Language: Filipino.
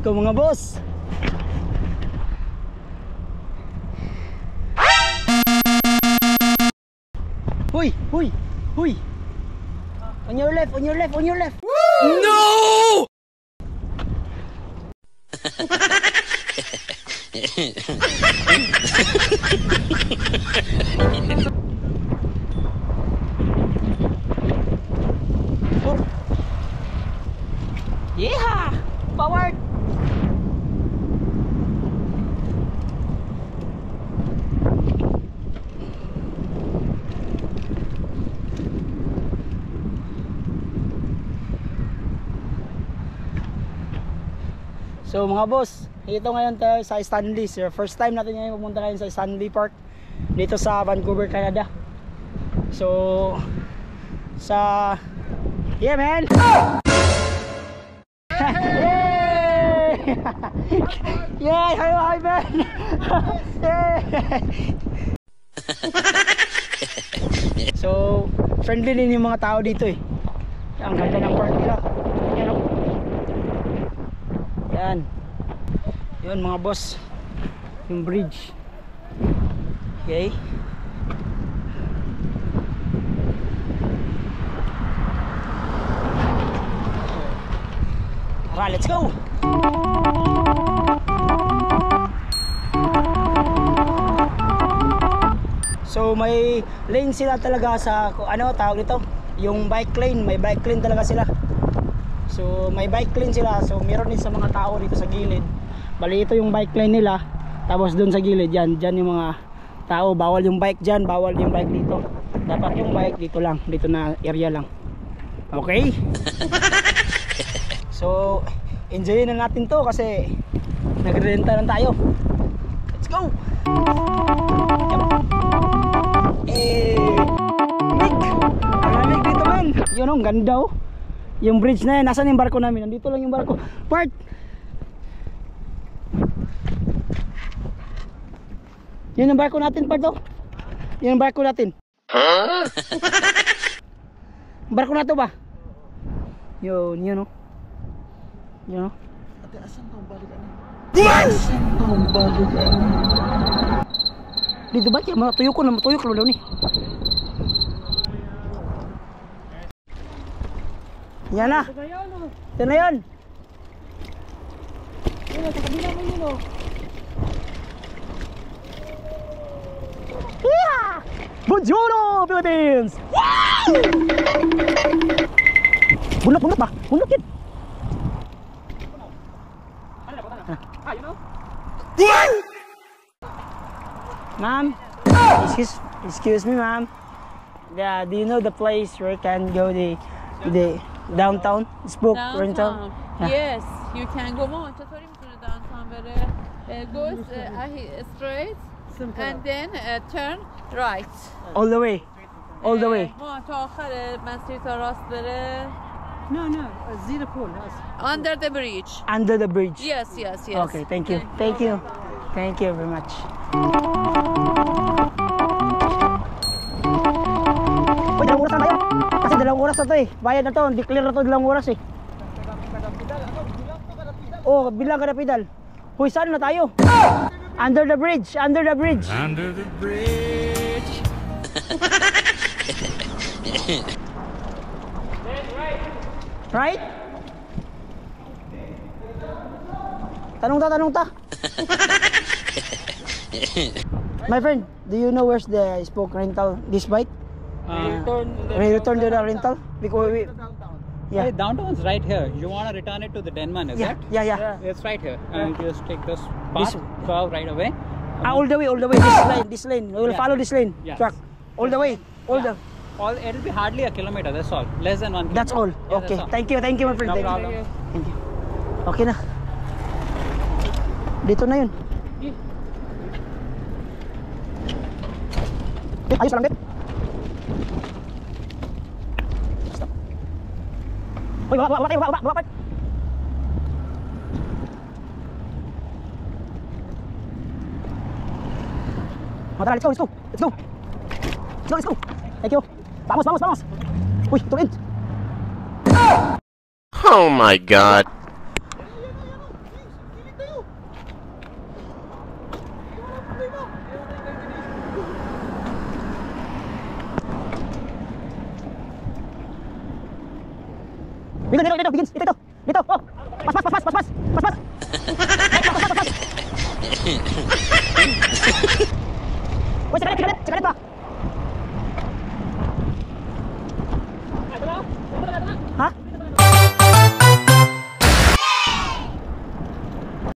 go mga boss. Huy, huy, huy. On your left, on your left, on your left. Woo! No! Oh. Yeah! Forward! So mga boss, ito ngayon tayo sa Stanley. Sir, first time natin ngayon pumunta ngayon sa Stanley Park dito sa Vancouver, Canada. So sa yeah man. Yay! Yay! Hi man. So friendly din yung mga tao dito eh. Ang ganda ng park nila. Yan o. Yan. Yun mga boss, yung bridge. Okay. Tara, let's go. So may lane sila talaga sa ano tawag nito, yung bike lane. May bike lane talaga sila. So may bike lane sila. So meron din sa mga tao dito sa gilid. Bali ito yung bike lane nila. Tapos doon sa gilid yan, dyan yung mga tao. Bawal yung bike dyan, bawal yung bike dito. Dapat yung bike dito lang, dito na area lang. Okay? So enjoyin na natin to kasi nagrenta lang tayo. Let's go! Ang lamig dito man. Yun ang ganda oh. Yung bridge na yan, nasaan yung barko namin? Nandito lang yung barko. Part! Yun ang barko natin, Part oh. Yun ang barko natin. Huh? Barko na to ba? Yun, yun oh. Yun oh. Ate, asan to? Balikan na. Asan to? Balikan na. Dito ba? Matuyok ko lang daw ni. Yan na. Ito na yun. Yun, sa kabila mo yun o. Yeah! Buongiorno, Philippines! Wow! Bunot ba? Bunot yun. Ah, you know? Ma'am, excuse me, ma'am. Yeah, do you know the place where you can go the downtown? Spook rental? Yes, you can go. Mama, چطوری میتونه downtown بره؟ Go straight and then turn right. All the way. All the way. ما تا آخر مسیر تا راست بره. No, zero pole. Under the bridge. Under the bridge. Yes. Okay, thank you. Thank you. Thank you very much. Uy, dalawang oras na tayo. Kasi dalawang oras na to eh. Bayad na to. Declare na to dalawang oras eh. Oh, bilang ka na pedal. Uy, saan na tayo? Under the bridge. Under the bridge. Under the bridge. Right? Tanong ta. My friend, do you know where's the Spoke rental this bike? Return to the rental because we Hey, downtown's right here. You want to return it to the Denman, is that? Yeah. It's right here. And you just take this path, curve right away. All the way. This lane. We will follow this lane. Yes. Truck. All the way. It'll be hardly a kilometer, that's all. Less than 1 kilometer. That's all. Yeah, Okay. that's all. Thank you, my friend. No Thank problem. you. Thank you. Okay na. Dito na yun. Ayos lang din. Uy, baba. Tara, let's go. Thank you. Vamos. Uy, turun. Oh my God. Bigyan dito, Bigins. Dito. Dito. Oh. Pas. Pas. Woi, sikalit pa. Ha?